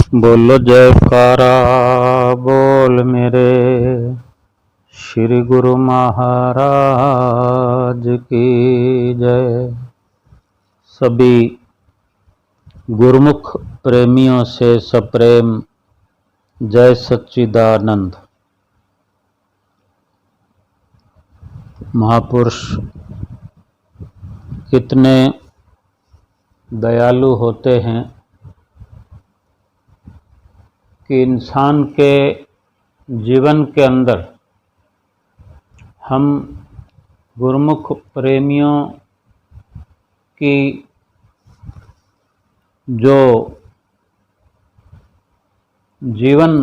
बोलो जयकारा बोल मेरे श्री गुरु महाराज की जय। सभी गुरुमुख प्रेमियों से सप्रेम जय सच्चिदानंद। महापुरुष कितने दयालु होते हैं कि इंसान के जीवन के अंदर हम गुरुमुख प्रेमियों की जो जीवन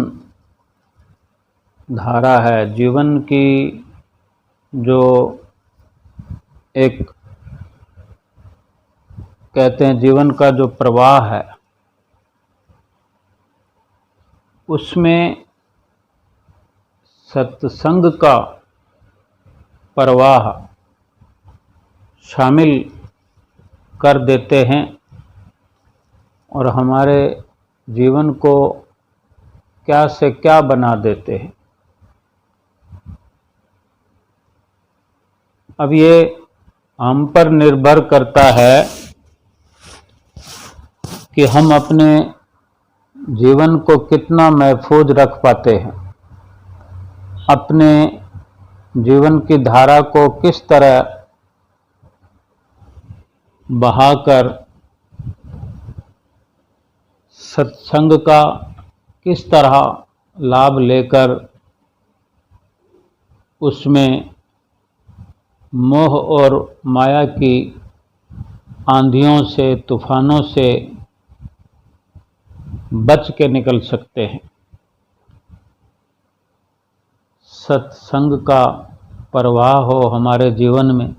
धारा है, जीवन की जो एक कहते हैं जीवन का जो प्रवाह है, उसमें सत्संग का प्रवाह शामिल कर देते हैं और हमारे जीवन को क्या से क्या बना देते हैं। अब ये हम पर निर्भर करता है कि हम अपने जीवन को कितना महफूज रख पाते हैं, अपने जीवन की धारा को किस तरह बहाकर सत्संग का किस तरह लाभ लेकर उसमें मोह और माया की आंधियों से, तूफानों से बच के निकल सकते हैं। सत्संग का प्रवाह हो हमारे जीवन में,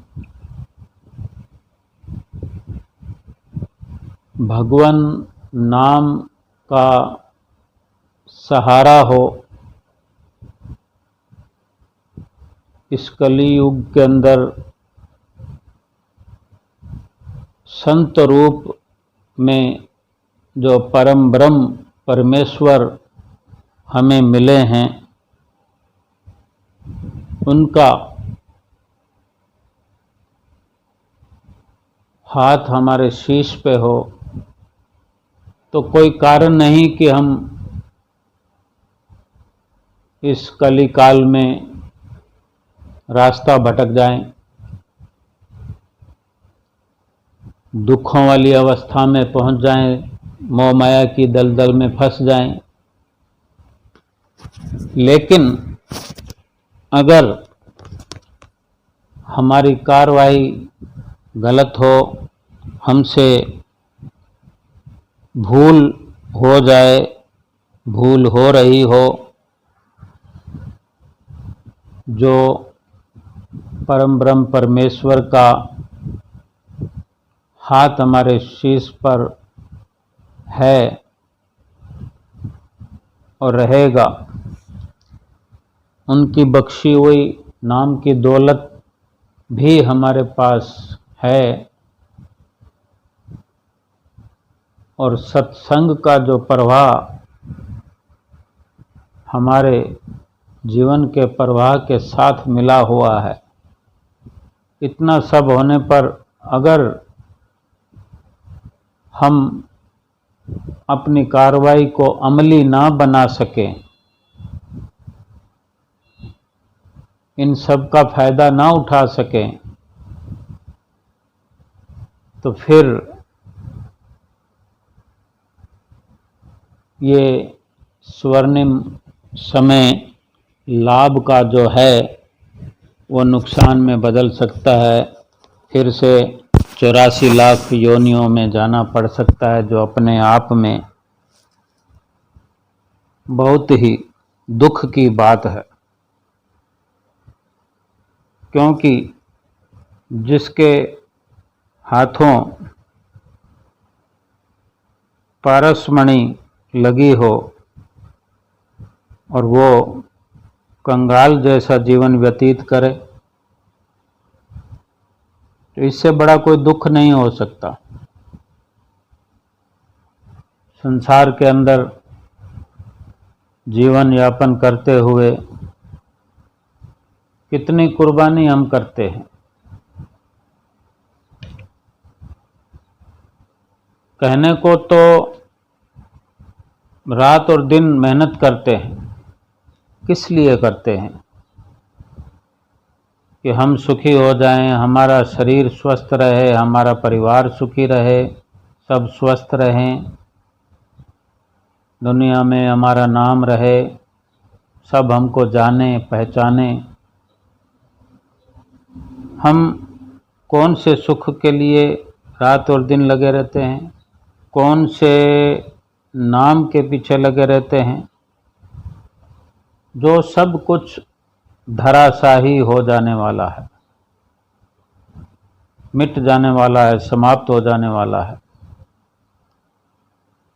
भगवान नाम का सहारा हो। इस कलियुग के अंदर संत रूप में जो परम ब्रह्म परमेश्वर हमें मिले हैं, उनका हाथ हमारे शीश पे हो तो कोई कारण नहीं कि हम इस कली काल में रास्ता भटक जाएं, दुखों वाली अवस्था में पहुंच जाएं, मोह माया की दलदल में फंस जाएं। लेकिन अगर हमारी कार्रवाई गलत हो, हमसे भूल हो जाए, भूल हो रही हो, जो परम ब्रह्म परमेश्वर का हाथ हमारे शीश पर है और रहेगा, उनकी बख्शी हुई नाम की दौलत भी हमारे पास है और सत्संग का जो प्रवाह हमारे जीवन के प्रवाह के साथ मिला हुआ है, इतना सब होने पर अगर हम अपनी कार्रवाई को अमली ना बना सकें, इन सब का फायदा ना उठा सकें, तो फिर ये स्वर्णिम समय लाभ का जो है वो नुकसान में बदल सकता है। फिर से 84 लाख योनियों में जाना पड़ सकता है, जो अपने आप में बहुत ही दुख की बात है। क्योंकि जिसके हाथों पारसमणि लगी हो और वो कंगाल जैसा जीवन व्यतीत करे, तो इससे बड़ा कोई दुख नहीं हो सकता। संसार के अंदर जीवन यापन करते हुए कितनी कुर्बानी हम करते हैं। कहने को तो रात और दिन मेहनत करते हैं, किस लिए करते हैं? कि हम सुखी हो जाएं, हमारा शरीर स्वस्थ रहे, हमारा परिवार सुखी रहे, सब स्वस्थ रहें, दुनिया में हमारा नाम रहे, सब हमको जाने पहचाने। हम कौन से सुख के लिए रात और दिन लगे रहते हैं, कौन से नाम के पीछे लगे रहते हैं, जो सब कुछ धराशाही हो जाने वाला है, मिट जाने वाला है, समाप्त हो जाने वाला है।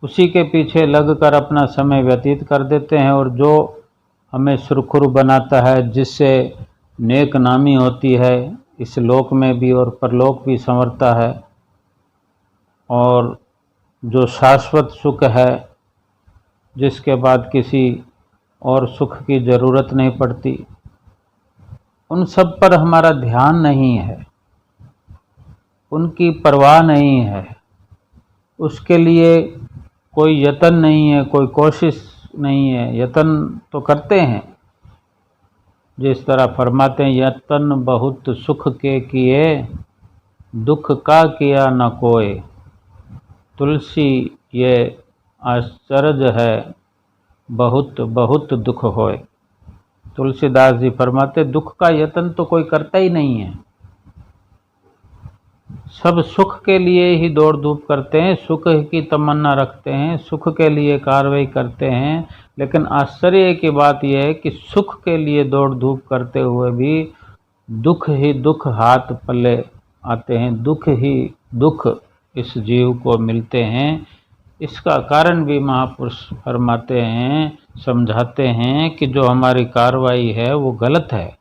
उसी के पीछे लगकर अपना समय व्यतीत कर देते हैं, और जो हमें सुरखुरु बनाता है, जिससे नेक नामी होती है, इस लोक में भी और परलोक भी संवरता है, और जो शाश्वत सुख है, जिसके बाद किसी और सुख की ज़रूरत नहीं पड़ती, उन सब पर हमारा ध्यान नहीं है, उनकी परवाह नहीं है, उसके लिए कोई यत्न नहीं है, कोई कोशिश नहीं है। यत्न तो करते हैं, जिस तरह फरमाते हैं, यत्न बहुत सुख के किए, दुख का किया न कोय। तुलसी ये आश्चर्य है, बहुत बहुत दुख होए। तुलसीदास जी फरमाते, दुख का यत्न तो कोई करता ही नहीं है, सब सुख के लिए ही दौड़ धूप करते हैं, सुख की तमन्ना रखते हैं, सुख के लिए कार्रवाई करते हैं। लेकिन आश्चर्य की बात यह है कि सुख के लिए दौड़ धूप करते हुए भी दुख ही दुख हाथ पल्ले आते हैं, दुख ही दुख इस जीव को मिलते हैं। इसका कारण भी महापुरुष फरमाते हैं, समझाते हैं कि जो हमारी कार्रवाई है वो गलत है,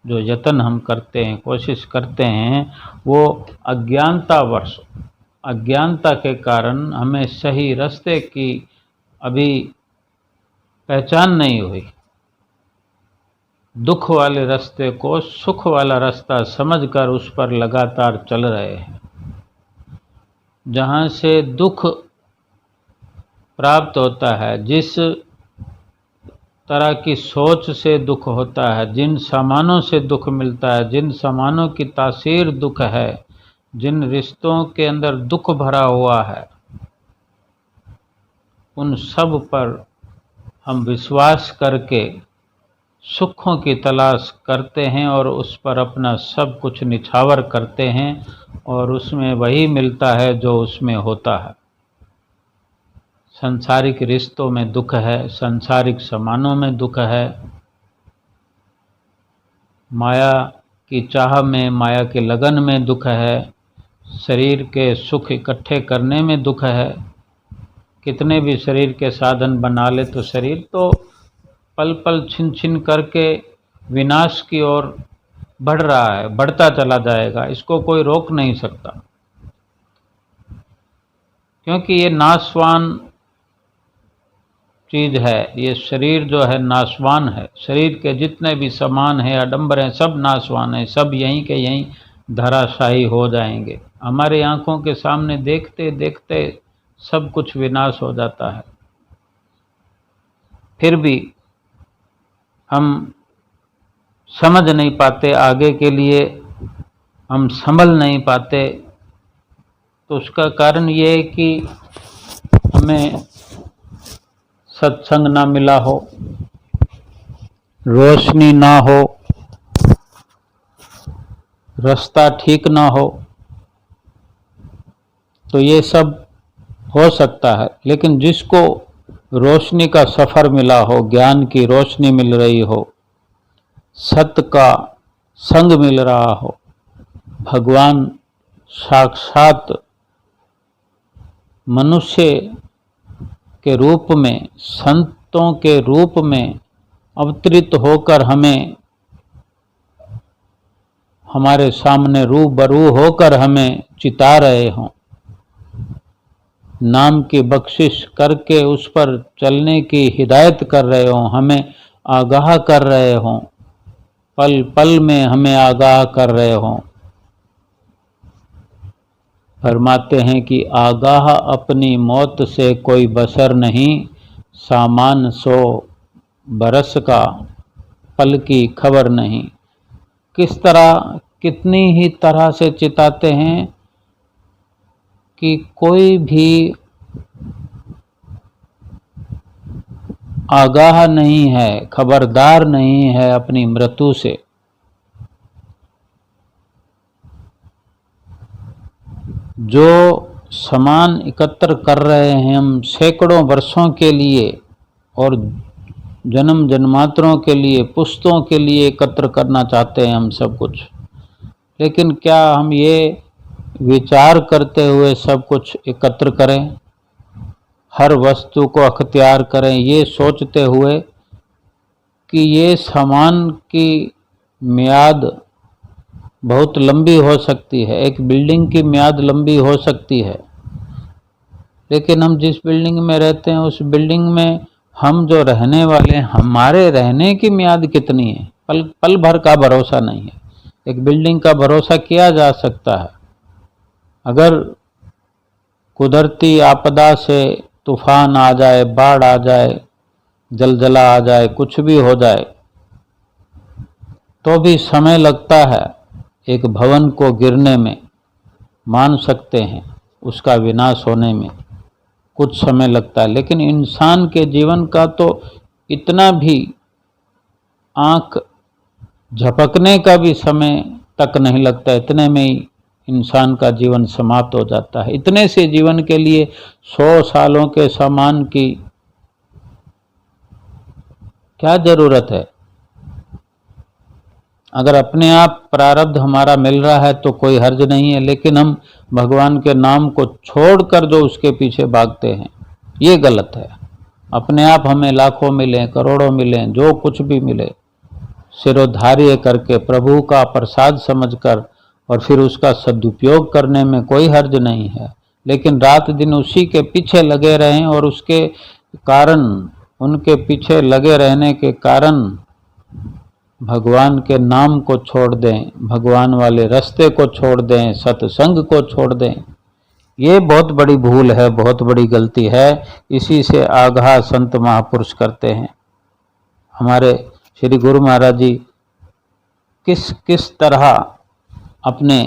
जो यत्न हम करते हैं, कोशिश करते हैं, वो अज्ञानतावश, अज्ञानता के कारण हमें सही रास्ते की अभी पहचान नहीं हुई। दुख वाले रास्ते को सुख वाला रास्ता समझकर उस पर लगातार चल रहे हैं। जहाँ से दुख प्राप्त होता है, जिस तरह की सोच से दुख होता है, जिन सामानों से दुख मिलता है, जिन सामानों की तासीर दुख है, जिन रिश्तों के अंदर दुख भरा हुआ है, उन सब पर हम विश्वास करके सुखों की तलाश करते हैं और उस पर अपना सब कुछ निछावर करते हैं, और उसमें वही मिलता है जो उसमें होता है। संसारिक रिश्तों में दुख है, संसारिक सामानों में दुख है, माया की चाह में, माया के लगन में दुख है, शरीर के सुख इकट्ठे करने में दुख है। कितने भी शरीर के साधन बना ले तो शरीर तो पल पल छिन छिन करके विनाश की ओर बढ़ रहा है, बढ़ता चला जाएगा, इसको कोई रोक नहीं सकता, क्योंकि ये नाशवान चीज है। ये शरीर जो है नाशवान है, शरीर के जितने भी सामान हैं, आडंबर हैं, सब नाशवान हैं, सब यहीं के यहीं धराशायी हो जाएंगे। हमारे आंखों के सामने देखते देखते सब कुछ विनाश हो जाता है, फिर भी हम समझ नहीं पाते, आगे के लिए हम संभल नहीं पाते। तो उसका कारण ये है कि हमें सत्संग ना मिला हो, रोशनी ना हो, रास्ता ठीक ना हो, तो ये सब हो सकता है। लेकिन जिसको रोशनी का सफ़र मिला हो, ज्ञान की रोशनी मिल रही हो, सत्य का संग मिल रहा हो, भगवान साक्षात मनुष्य के रूप में, संतों के रूप में अवतरित होकर हमें, हमारे सामने रूबरू होकर हमें चिता रहे हों, नाम की बख्शिश करके उस पर चलने की हिदायत कर रहे हों, हमें आगाह कर रहे हों, पल पल में हमें आगाह कर रहे हों। फरमाते हैं कि आगाह अपनी मौत से कोई बसर नहीं, सामान 100 बरस का पल की खबर नहीं। किस तरह, कितनी ही तरह से चिताते हैं कि कोई भी आगाह नहीं है, खबरदार नहीं है अपनी मृत्यु से। जो सामान एकत्र कर रहे हैं हम सैकड़ों वर्षों के लिए और जन्म जन्मांतरों के लिए, पुश्तों के लिए एकत्र करना चाहते हैं हम सब कुछ, लेकिन क्या हम ये विचार करते हुए सब कुछ एकत्र करें, हर वस्तु को अख्तियार करें, ये सोचते हुए कि ये सामान की मियाद बहुत लंबी हो सकती है, एक बिल्डिंग की मियाद लंबी हो सकती है, लेकिन हम जिस बिल्डिंग में रहते हैं उस बिल्डिंग में हम जो रहने वाले हैं, हमारे रहने की मियाद कितनी है, पल पल भर का भरोसा नहीं है। एक बिल्डिंग का भरोसा किया जा सकता है, अगर कुदरती आपदा से तूफान आ जाए, बाढ़ आ जाए, जलजला आ जाए, कुछ भी हो जाए तो भी समय लगता है एक भवन को गिरने में, मान सकते हैं उसका विनाश होने में कुछ समय लगता है, लेकिन इंसान के जीवन का तो इतना भी आंख झपकने का भी समय तक नहीं लगता, इतने में ही इंसान का जीवन समाप्त हो जाता है। इतने से जीवन के लिए 100 सालों के समान की क्या जरूरत है। अगर अपने आप प्रारब्ध हमारा मिल रहा है तो कोई हर्ज नहीं है, लेकिन हम भगवान के नाम को छोड़कर जो उसके पीछे भागते हैं ये गलत है। अपने आप हमें लाखों मिलें, करोड़ों मिलें, जो कुछ भी मिले, सिरोधार्य करके प्रभु का प्रसाद समझकर और फिर उसका सदुपयोग करने में कोई हर्ज नहीं है, लेकिन रात दिन उसी के पीछे लगे रहें और उसके कारण, उनके पीछे लगे रहने के कारण भगवान के नाम को छोड़ दें, भगवान वाले रास्ते को छोड़ दें, सत्संग को छोड़ दें, ये बहुत बड़ी भूल है, बहुत बड़ी गलती है। इसी से आगाह संत महापुरुष करते हैं। हमारे श्री गुरु महाराज जी किस किस तरह अपने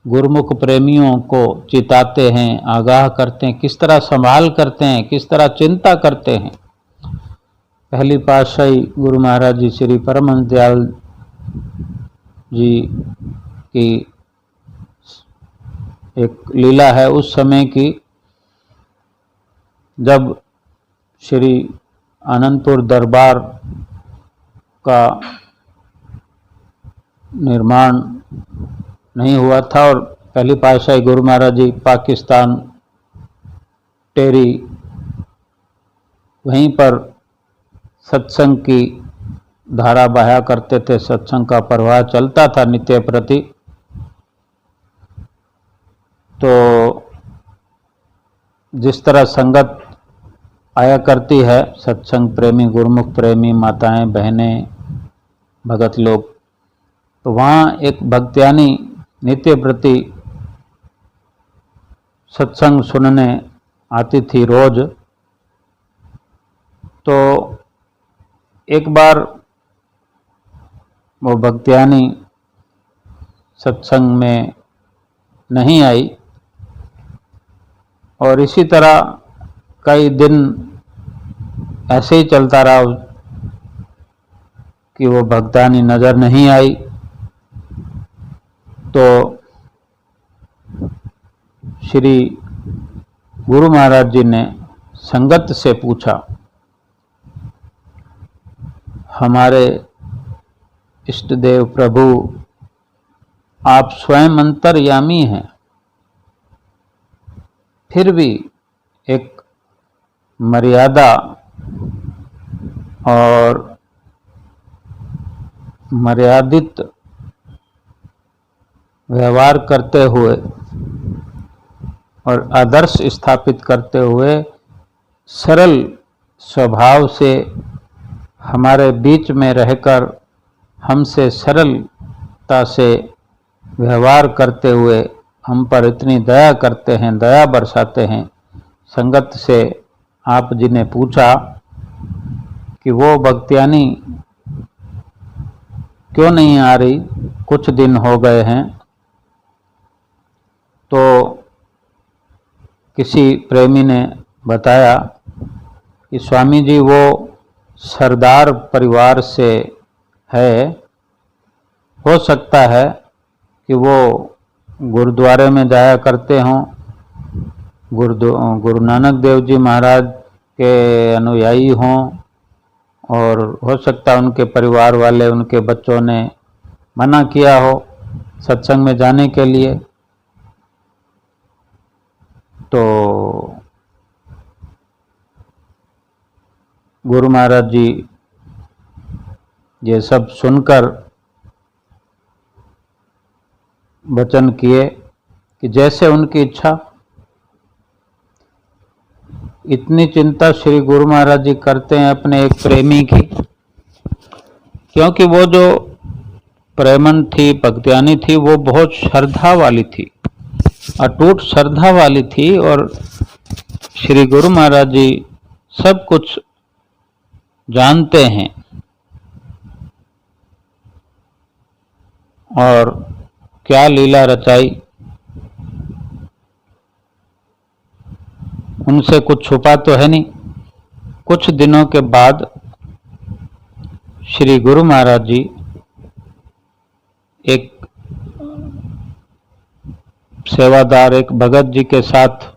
गुरुमुख प्रेमियों को चिताते हैं, आगाह करते हैं, किस तरह संभाल करते हैं, किस तरह चिंता करते हैं। पहली पातशाही गुरु महाराज जी श्री परमहंस दयाल जी की एक लीला है उस समय की, जब श्री आनंदपुर दरबार का निर्माण नहीं हुआ था और पहली पातशाही गुरु महाराज जी पाकिस्तान टेरी वहीं पर सत्संग की धारा बहाया करते थे, सत्संग का प्रवाह चलता था नित्य प्रति। तो जिस तरह संगत आया करती है, सत्संग प्रेमी, गुरुमुख प्रेमी माताएं, बहनें, भगत लोग, तो वहाँ एक भक्त्यानी नित्य प्रति सत्संग सुनने आती थी रोज। तो एक बार वो भक्त्यानी सत्संग में नहीं आई और इसी तरह कई दिन ऐसे ही चलता रहा कि वो भक्तानी नजर नहीं आई। तो श्री गुरु महाराज जी ने संगत से पूछा, हमारे इष्ट देव प्रभु आप स्वयं अंतर्यामी हैं, फिर भी एक मर्यादा और मर्यादित व्यवहार करते हुए और आदर्श स्थापित करते हुए सरल स्वभाव से हमारे बीच में रहकर हमसे सरलता से व्यवहार करते हुए हम पर इतनी दया करते हैं, दया बरसाते हैं। संगत से आप जी ने पूछा कि वो भक्तियानी क्यों नहीं आ रही, कुछ दिन हो गए हैं। तो किसी प्रेमी ने बताया कि स्वामी जी वो सरदार परिवार से है, हो सकता है कि वो गुरुद्वारे में जाया करते हों, गुरु नानक देव जी महाराज के अनुयायी हों, और हो सकता है उनके परिवार वाले, उनके बच्चों ने मना किया हो सत्संग में जाने के लिए। तो गुरु महाराज जी ये सब सुनकर वचन किए कि जैसे उनकी इच्छा। इतनी चिंता श्री गुरु महाराज जी करते हैं अपने एक प्रेमी की, क्योंकि वो जो प्रेमन थी, भक्तियानी थी, वो बहुत श्रद्धा वाली थी, अटूट श्रद्धा वाली थी। और श्री गुरु महाराज जी सब कुछ जानते हैं और क्या लीला रचाई, उनसे कुछ छुपा तो है नहीं। कुछ दिनों के बाद श्री गुरु महाराज जी एक सेवादार, एक भगत जी के साथ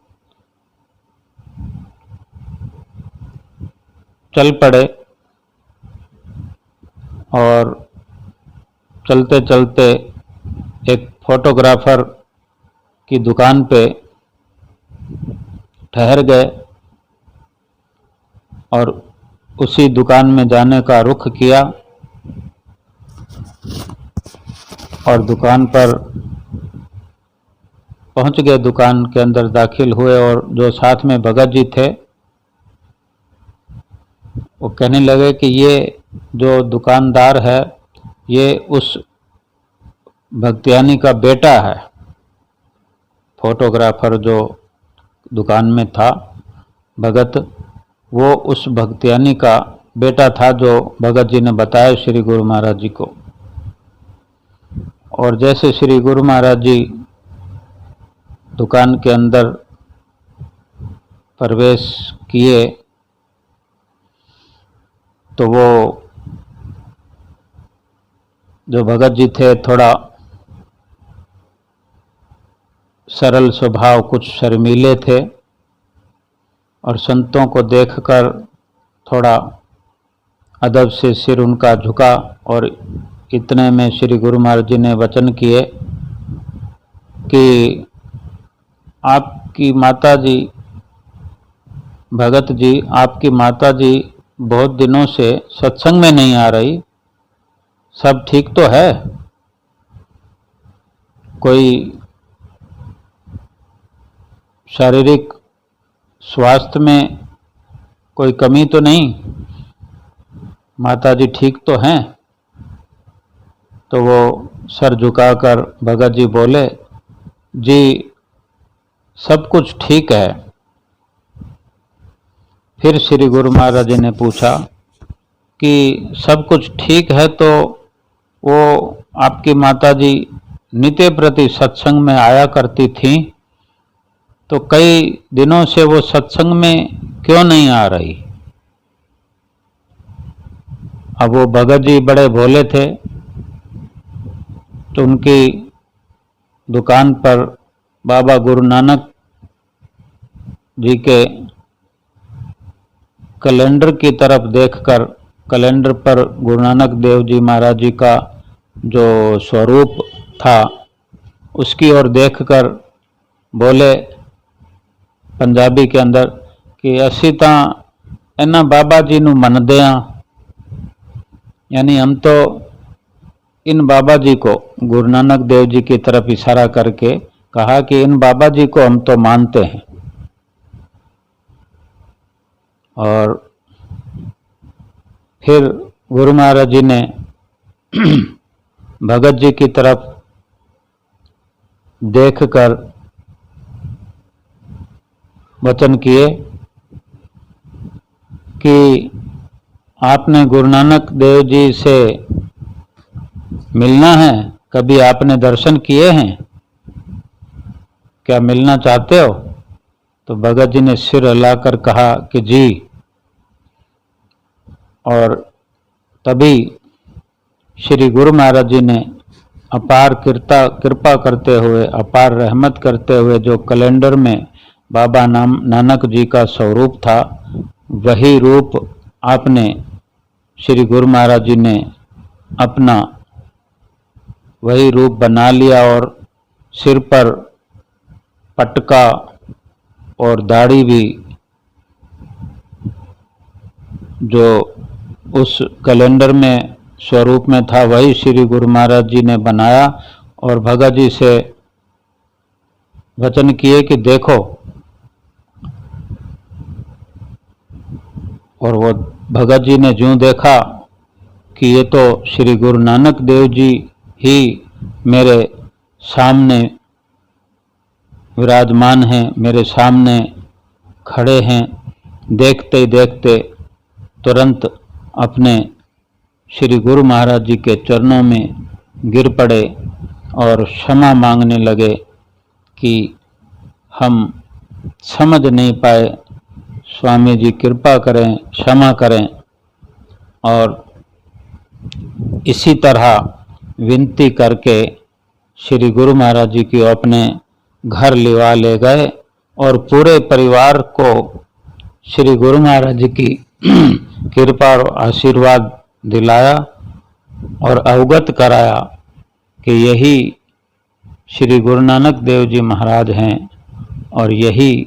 चल पड़े और चलते चलते एक फोटोग्राफर की दुकान पे ठहर गए और उसी दुकान में जाने का रुख किया। और दुकान पर पहुंच गए, दुकान के अंदर दाखिल हुए और जो साथ में भगत जी थे वो कहने लगे कि ये जो दुकानदार है ये उस भक्तियानी का बेटा है। फोटोग्राफर जो दुकान में था भगत, वो उस भक्तियानी का बेटा था जो भगत जी ने बताया श्री गुरु महाराज जी को। और जैसे श्री गुरु महाराज जी दुकान के अंदर प्रवेश किए तो वो जो भगत जी थे थोड़ा सरल स्वभाव, कुछ शर्मीले थे और संतों को देखकर थोड़ा अदब से सिर उनका झुका। और इतने में श्री गुरु महाराज जी ने वचन किए कि आपकी माता जी, भगत जी, आपकी माता जी बहुत दिनों से सत्संग में नहीं आ रही, सब ठीक तो है? कोई शारीरिक स्वास्थ्य में कोई कमी तो नहीं? माता जी ठीक तो हैं? तो वो सर झुकाकर भगत जी बोले, जी सब कुछ ठीक है। फिर श्री गुरु महाराज जी ने पूछा कि सब कुछ ठीक है तो वो आपकी माता जी नित्य प्रति सत्संग में आया करती थी, तो कई दिनों से वो सत्संग में क्यों नहीं आ रही? अब वो भगत जी बड़े भोले थे, तो उनकी दुकान पर बाबा गुरु नानक जी के कैलेंडर की तरफ देखकर, कैलेंडर पर गुरु नानक देव जी महाराज जी का जो स्वरूप था उसकी ओर देखकर बोले पंजाबी के अंदर कि असी तां इन्हां बाबा जी नूं मनदे हां, यानी हम तो इन बाबा जी को, गुरु नानक देव जी की तरफ इशारा करके कहा कि इन बाबा जी को हम तो मानते हैं, और फिर गुरु महाराज जी ने भगत जी की तरफ देखकर वचन किए कि आपने गुरु नानक देव जी से मिलना है, कभी आपने दर्शन किए हैं, क्या मिलना चाहते हो? तो भगत जी ने सिर हिलाकर कहा कि जी। और तभी श्री गुरु महाराज जी ने अपार कृपा करते हुए, अपार रहमत करते हुए, जो कैलेंडर में बाबा नानक जी का स्वरूप था, वही रूप आपने श्री गुरु महाराज जी ने अपना वही रूप बना लिया, और सिर पर पटका और दाढ़ी भी जो उस कैलेंडर में स्वरूप में था, वही श्री गुरु महाराज जी ने बनाया, और भगत जी से वचन किए कि देखो। और वो भगत जी ने ज्यों देखा कि ये तो श्री गुरु नानक देव जी ही मेरे सामने विराजमान हैं, मेरे सामने खड़े हैं, देखते ही देखते तुरंत अपने श्री गुरु महाराज जी के चरणों में गिर पड़े और क्षमा मांगने लगे कि हम समझ नहीं पाए, स्वामी जी कृपा करें, क्षमा करें। और इसी तरह विनती करके श्री गुरु महाराज जी की अपने घर लिवा ले गए, और पूरे परिवार को श्री गुरु महाराज जी की कृपा और आशीर्वाद दिलाया और अवगत कराया कि यही श्री गुरु नानक देव जी महाराज हैं, और यही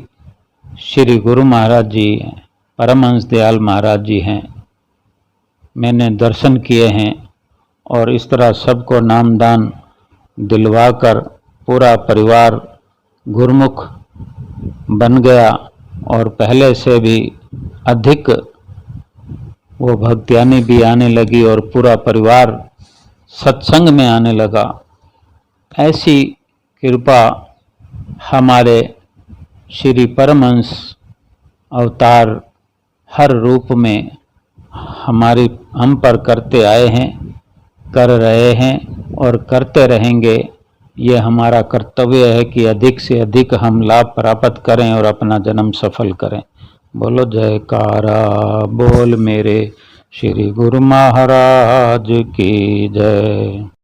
श्री गुरु महाराज जी परमहंस दयाल महाराज जी हैं। मैंने दर्शन किए हैं, और इस तरह सबको नामदान दिलवाकर पूरा परिवार गुरुमुख बन गया, और पहले से भी अधिक वो भक्तियानी भी आने लगी, और पूरा परिवार सत्संग में आने लगा। ऐसी कृपा हमारे श्री परमहंस अवतार हर रूप में हम पर करते आए हैं, कर रहे हैं और करते रहेंगे। ये हमारा कर्तव्य है कि अधिक से अधिक हम लाभ प्राप्त करें और अपना जन्म सफल करें। बोलो जयकारा बोल मेरे श्री गुरु महाराज की जय।